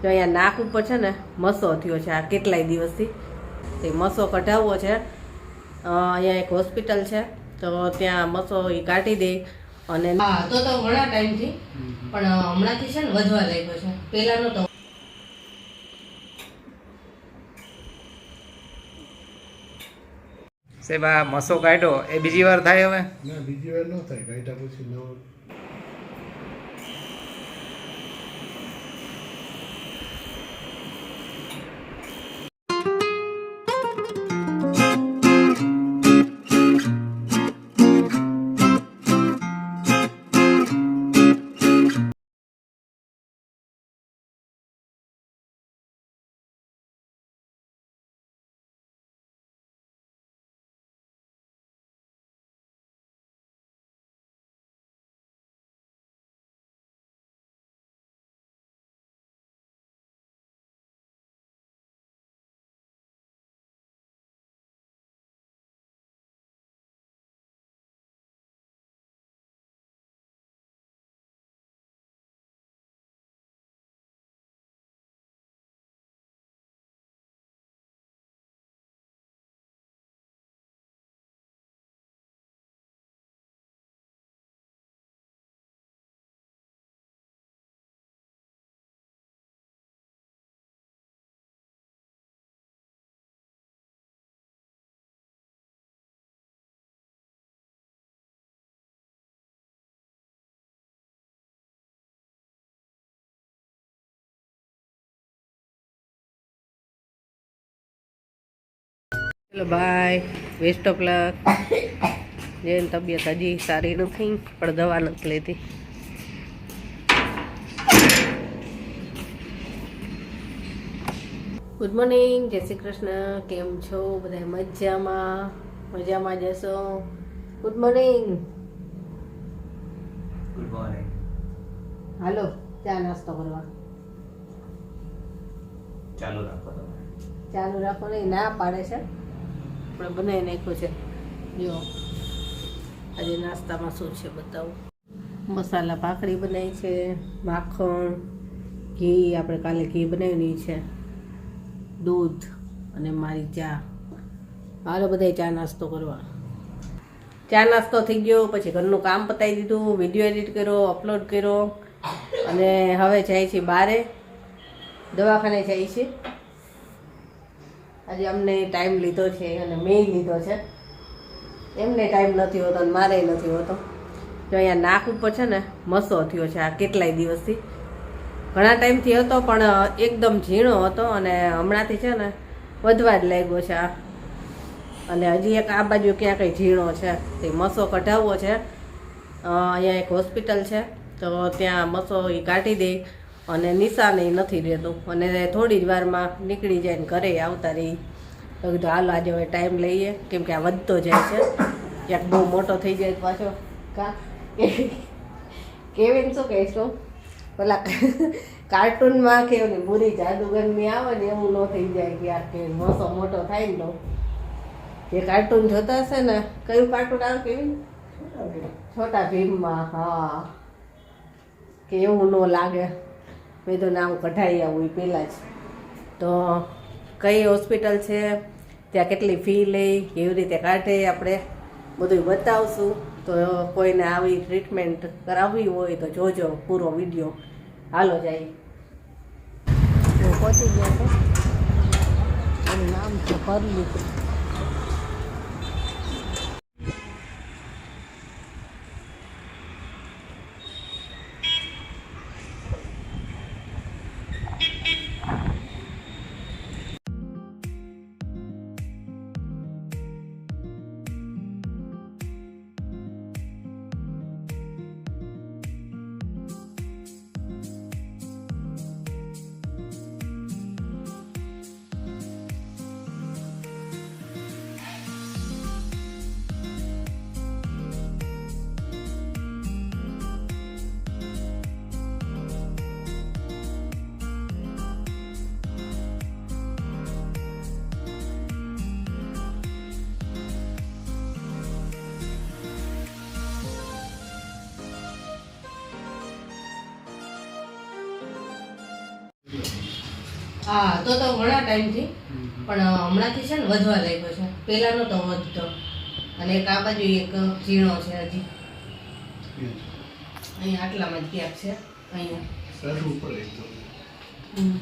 તો અહીંયા નાક ઉપર છે ને મસો થયો છે આ કેટલાય દિવસથી. તે મસો કઢાવવો છે. અહીંયા એક હોસ્પિટલ છે તો ત્યાં મસો એ કાઢી દે. અને હા તો ઘણા ટાઈમથી પણ હમણાંથી છે ને વધવા લાગ્યો છે. પહેલાંનો તો સેબા મસો કાઢ્યો એ બીજી વાર થાય હવે? ના, બીજી વાર ન થાય. કાઢ્યા પછી નવો ચલો બાય. Waste of luck. જેની તબિયત હજી સારી નથી પણ દવા નથી લેતી. ગુડ મોર્નિંગ, જય શ્રી કૃષ્ણ. કેમ છો બધા? મજામાં જશો. Good morning. Good morning. હાલો ચા નાસ્તો કરવા. ચાલુ રાખો તમે. ચાલુ રાખો નહીં, ના પાડે છે પણ બનાવી નાખ્યું છે. જો આજે નાસ્તામાં શું છે બતાવું. મસાલા ભાખરી બનાવી છે, માખણ, ઘી. આપણે કાલે ઘી બનાવેલી છે, દૂધ અને મારી ચા. હાલો બધા ચા નાસ્તો કરવા. ચા નાસ્તો થઈ ગયો, પછી ઘરનું કામ પતાવી દીધું, વિડીયો એડિટ કર્યો, અપલોડ કર્યો અને હવે જાય છે બારે, દવાખાને જાય છે. આજે અમને ટાઈમ લીધો છે અને મેં લીધો છે. એમને ટાઈમ નથી હોતો અને મારે નથી હોતો. તો અહીંયા નાક ઉપર છે ને મસો થયો છે આ કેટલાય દિવસથી. ઘણા ટાઈમથી હતો પણ એકદમ ઝીણો હતો અને હમણાંથી છે ને વધવા જ લાગ્યો છે આ. અને હજી એક આ બાજુ ક્યાં કંઈ ઝીણો છે તે મસો કઢાવવો છે. અહીંયા એક હોસ્પિટલ છે તો ત્યાં મસો એ કાઢી દે અને નિશાને નથી રહેતું અને થોડી જ વારમાં નીકળી જાય ને ઘરે આવતા રહી. તો કીધું હાલો આજે હવે ટાઈમ લઈએ, કેમ કે આ વધતો જાય છે. ક્યાંક બહુ મોટો થઈ જાય પાછો. કા કેવીને શું કહીશું, પેલા કાર્ટૂનમાં કે ઓલી બુરી જાદુગરની આવે ને એવું ન થઈ જાય કે આ કે મસો મોટો થાય ને. તો જે કાર્ટૂન જોતા હશે ને, કયું કાર્ટૂન આવે કેવી? છોટા ભીમમાં. હા, કે એવું ન લાગે. મેં તો નામ કઢાઈ આવું એ પહેલાં જ. તો કઈ હોસ્પિટલ છે, ત્યાં કેટલી ફી લે, કેવી રીતે કાઢે, આપણે બધું બતાવશું. તો કોઈને આવી ટ્રીટમેન્ટ કરાવવી હોય તો જોજો પૂરો વિડીયો. હાલો જાય. પહોંચી ગયા છે. એનું નામ છે પરલી. હા તો ઘણા ટાઈમથી પણ હમણાંથી છે ને વધવા લાગ્યો છે. પહેલા નહોતો વધતો. અને એક આ બાજુ એક ઝીણો છે હજી અહીંયા આટલામાં જ ક્યાંક છે અહીંયા. કાઢવું પડે એકદમ. હમ.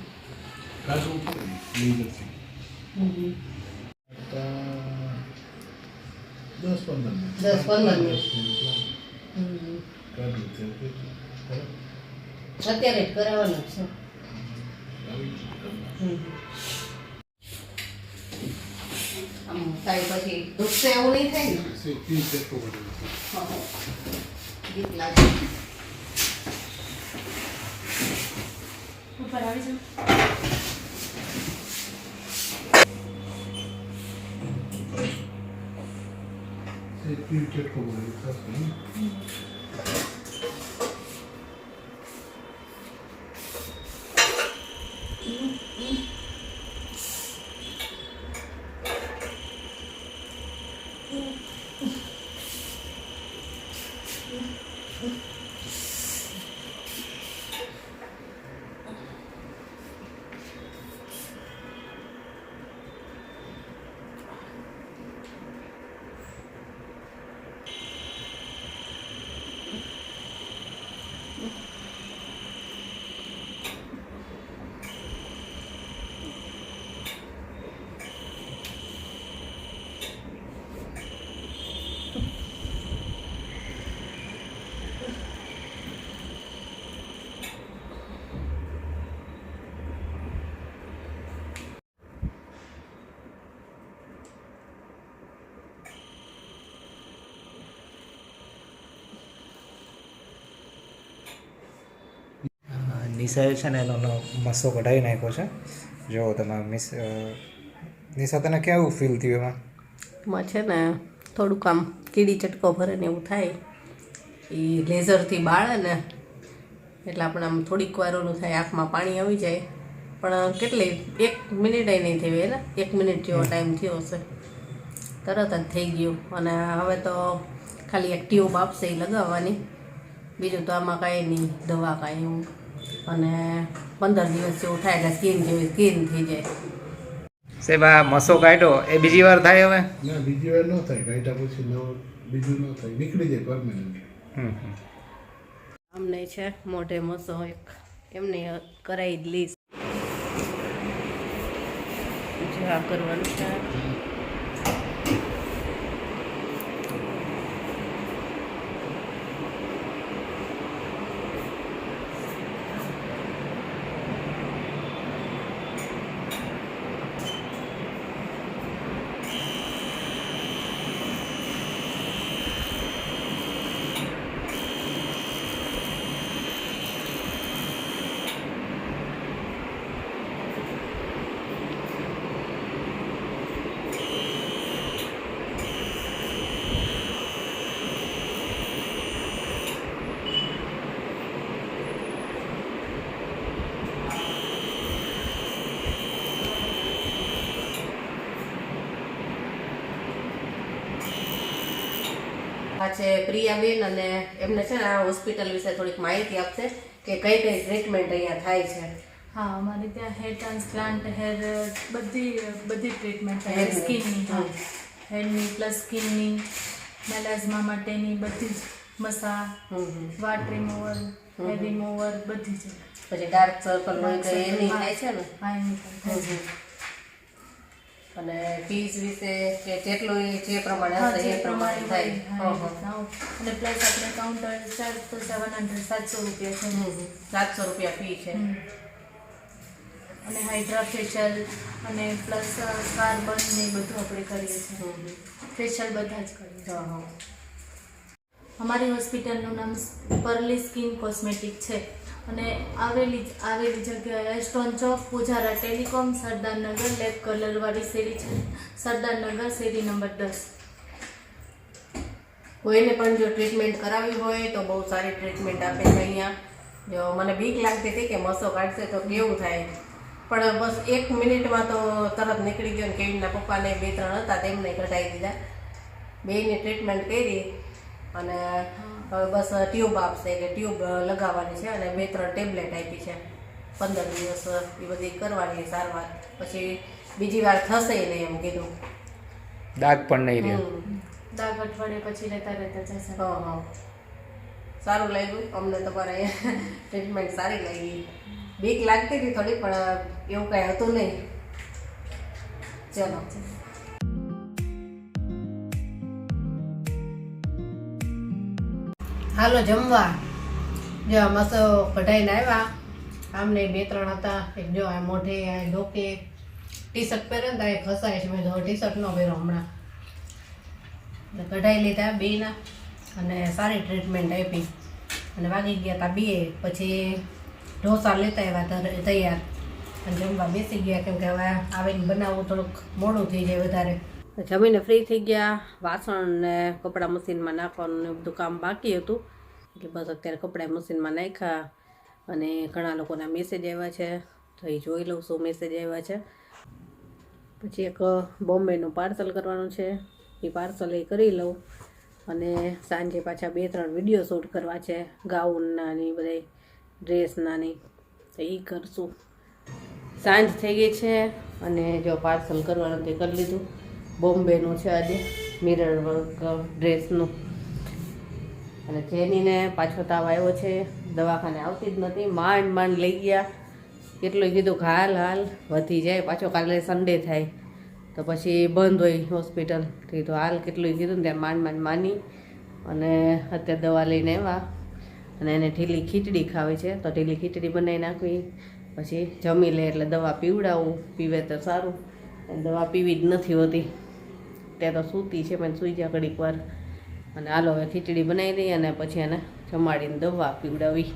કાઢવું પડે નહીં નથી. હમ. 10-15 મિનિટ. 10-15 મિનિટ. હમ. કાઢવું છે અત્યારે જ કરાવવાનું જ છે. આમ કાંઈ પછી દુખશે એવું નહીં થાય ને? હા. બીક લાગે. ઉપર આવી જાઓ. નિશાએ છે ને એનો મસ્સો કઢાવી નાખ્યો છે. જો તમે નિશા તને કેવું ફીલ થયું એમાં? માં છે ને થોડુંક આમ કીડી ચટકો ભરે ને એવું થાય. એ લેઝરથી બાળે ને એટલે આપણે આમ થોડીક વાર ઓલું થાય, આંખમાં પાણી આવી જાય. પણ કેટલી 1 મિનિટ નહીં થઈ હોય ને, 1 મિનિટ જેવો ટાઈમ થયો હશે, તરત જ થઈ ગયું. અને હવે તો ખાલી એક ટ્યુબ આપશે એ લગાવવાની, બીજું તો આમાં કાંઈ નહીં, દવા કાંઈ એવું. અને 15 દિવસ જેવું થાય એટલે સ્કીન જેવી સ્કીન થઈ જાય. સાહેબ આ મસો કાઢ્યો એ બીજી વાર થાય હવે? ના, બીજી વાર ન થાય. કાઢ્યા પછી બીજું ન થાય, નીકળી જાય પરમેનન્ટ. અમને છે મોઢે મસો એક એમને કરાવી જ લઈશ. આ કરવાનું છે. આ છે પ્રિયાબેન અને એમને છે ને આ હોસ્પિટલ વિશે થોડીક માહિતી આપશે કે કઈ કઈ ટ્રીટમેન્ટ અહીંયા થાય છે. હા, અમારે ત્યાં હેર ટ્રાન્સપ્લાન્ટ, હેર બધી ટ્રીટમેન્ટ Hair થાય. ની. સ્કિનની, હા, હેરની પ્લસ સ્કિનની, મેલાઝમા માટેની બધી જ, મસા, વાટ રિમૂવર, હેર રિમૂવર બધી જ. પછી ડાર્ક સર્કલ હોય તો એની થાય છે ને. હા, એની પણ થાય છે. અને ફીસ વિશે કે જેટલું જે પ્રમાણે હા, હશે જે એ પ્રમાણે થાય. હા, અને પ્લસ આપણે કાઉન્ટર ચાર્જ તો 700 રૂપિયા છે. 700 રૂપિયા ફી છે. અને હાઇડ્રા ફેશિયલ અને પ્લસ કાર્બન ને બધું આપણે કરીએ છીએ. ફેશિયલ બધા જ કરીએ છીએ. અમારી હોસ્પિટલનું નામ પરલી સ્કિન કોસ્મેટિક છે અને આવેલી જગ્યાએ સ્ટોન ચોક, પૂજારા ટેલિકોમ, સરદારનગર, લેબ કલરવાળી શેરી છે, સરદારનગર શેરી નંબર 10. કોઈને પણ જો ટ્રીટમેન્ટ કરાવી હોય તો બહુ સારી ટ્રીટમેન્ટ આપે છે અહીંયા. જો મને બીક લાગતી હતી કે મસો કાઢશે તો કેવું થાય, પણ બસ 1 મિનિટમાં તો તરત નીકળી ગયો. ને કેવીનના પપ્પાને 2-3 હતા તેમને કઢાવી દીધા. બેયની ટ્રીટમેન્ટ કરી અને હવે બસ ટ્યુબ આપશે કે ટ્યુબ લગાવવાની છે અને 2-3 ટેબ્લેટ આપી છે. 15 દિવસ એ બધી કરવાની સારવાર, પછી બીજી વાર થશે નહીં એમ કીધું. દાગ પણ નહીં રહે. દાગ અઠવાડિયે પછી રહેતા જશે. હા, સારું લાગ્યું અમને. તમારે ટ્રીટમેન્ટ સારી લાગી. બીક લાગતી હતી થોડી, પણ એવું કાંઈ હતું નહીં. ચલો હાલો જમવા. જો મસો કઢાઈને આવ્યા. આમને 2-3 હતા. એક જો આ મોઢે આ ડોકે ટી શર્ટ પહેરે ને ત્યાં ખસાય છે. મેં તો ટી શર્ટ ન પહેરો હમણાં. કઢાઈ લીધા બેના અને સારી ટ્રીટમેન્ટ આપી અને વાગી ગયા હતા 2. પછી ઢોસા લેતા આવ્યા તૈયાર અને જમવા બેસી ગયા, કેમ કે હવે આવીને બનાવવું થોડુંક મોડું થઈ જાય વધારે. જમીને ફ્રી થઈ ગયા. વાસણ ને કપડાં મશીનમાં નાખવાનું ને બધું કામ બાકી હતું, એટલે બસ અત્યારે કપડાં મશીનમાં નાખ્યા. અને ઘણા લોકોના મેસેજ આવ્યા છે, તો એ જોઈ લઉં શું મેસેજ આવ્યા છે. પછી એક બોમ્બેનું પાર્સલ કરવાનું છે, એ પાર્સલ એ કરી લઉં. અને સાંજે પાછા 2-3 વિડીયો શૂટ કરવા છે, ગાઉનના ને બધા ડ્રેસના ને, તો એ કરશું. સાંજ થઈ ગઈ છે અને જો પાર્સલ કરવાનું તે કરી લીધું. બોમ્બેનું છે આજે મિરર વર્ક ડ્રેસનું. અને જેનીને પાછો તાવ આવ્યો છે, દવાખાને આવતી જ નથી. માંડ લઈ ગયા. કેટલું કીધું કે હાલ વધી જાય, પાછો કાલે સન્ડે થાય તો પછી બંધ હોય હોસ્પિટલ. તો હાલ કેટલું કીધું ને ત્યાં માંડ માની. અને અત્યારે દવા લઈને આવ્યા. અને એને ઢીલી ખીચડી ખાવી છે, તો ઢીલી ખીચડી બનાવી નાખવી. પછી જમી લે એટલે દવા પીવડાવું, પીવે તો સારું. દવા પીવી જ નથી હોતી, ત્યાં તો સૂતી છે, પણ સૂઈ જા ઘડીક વાર. અને હાલો હવે ખીચડી બનાવી દઈએ અને પછી એને જમાડીને દવા પીવડાવી.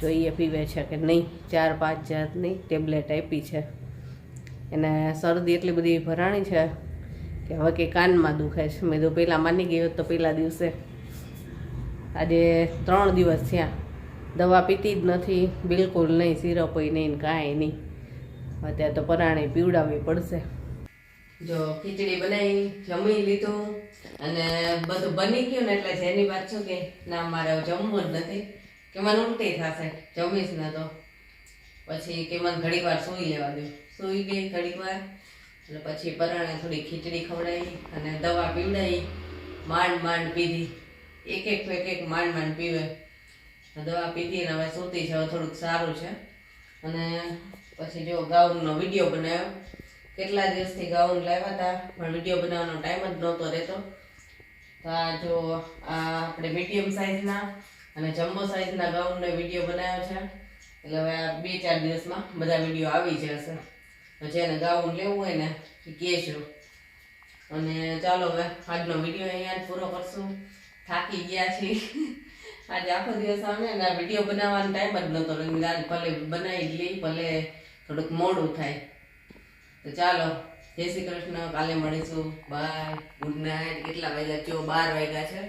જોઈએ પીવે છે કે નહીં. 4-5 જાતની ટેબ્લેટ આપી છે. એને શરદી એટલી બધી ભરાણી છે કે હવે કે કાનમાં દુખે છે. મેં તો પહેલાં માની ગઈ હોત તો પહેલા દિવસે. આજે 3 દિવસ થયા, દવા પીતી જ નથી બિલકુલ નહીં, સિરપય નહીં, કાંઈ નહીં. અત્યારે તો પરાણે પીવડાવવી પડશે. જો ખીચડી બનાવી, જમી લીધું અને બધું બની ગયું ને એટલે જેની વાત છું કે ના મારે જમવું જ નથી, કે મને ઉલટી થશે, જમીશ ને તો પછી કે મને ઘડીક વાર સૂઈ લેવા દઉં. સૂઈ ગઈ ઘડીક વાર એટલે પછી પરાણે થોડી ખીચડી ખવડાવી અને દવા પીવડાવી. માંડ પીધી, એક માંડ પીવે. દવા પીધી ને હવે સૂતી છે. હવે થોડુંક સારું છે. અને પછી જો ગાઉનનો વિડીયો બનાવ્યો. કેટલા દિવસથી ગાઉન લાવ્યા હતા, પણ વિડીયો બનાવવાનો ટાઈમ જ નહોતો રહેતો. તો આ જો આ આપણે મીડિયમ સાઇઝના અને જમ્બો સાઇઝના ગાઉનનો વિડીયો બનાવ્યો છે. એટલે હવે આ 2-4 દિવસમાં બધા વિડીયો આવી જશે. તો જેને ગાઉન લેવું હોય ને એ કહેજો. અને ચાલો હવે આજનો વિડીયો અહીંયા જ પૂરો કરશું. થાકી ગયા છીએ. આજે આખો દિવસ આવે ને વિડીયો બનાવવાનો ટાઈમ જ નહોતો. ભલે બનાવી લઈ, ભલે થોડુંક મોડું થાય. તો ચાલો, જય શ્રી કૃષ્ણ. કાલે મળીશું. Bye, good night. કેટલા વાગ્યા? 12 વાગ્યા છે.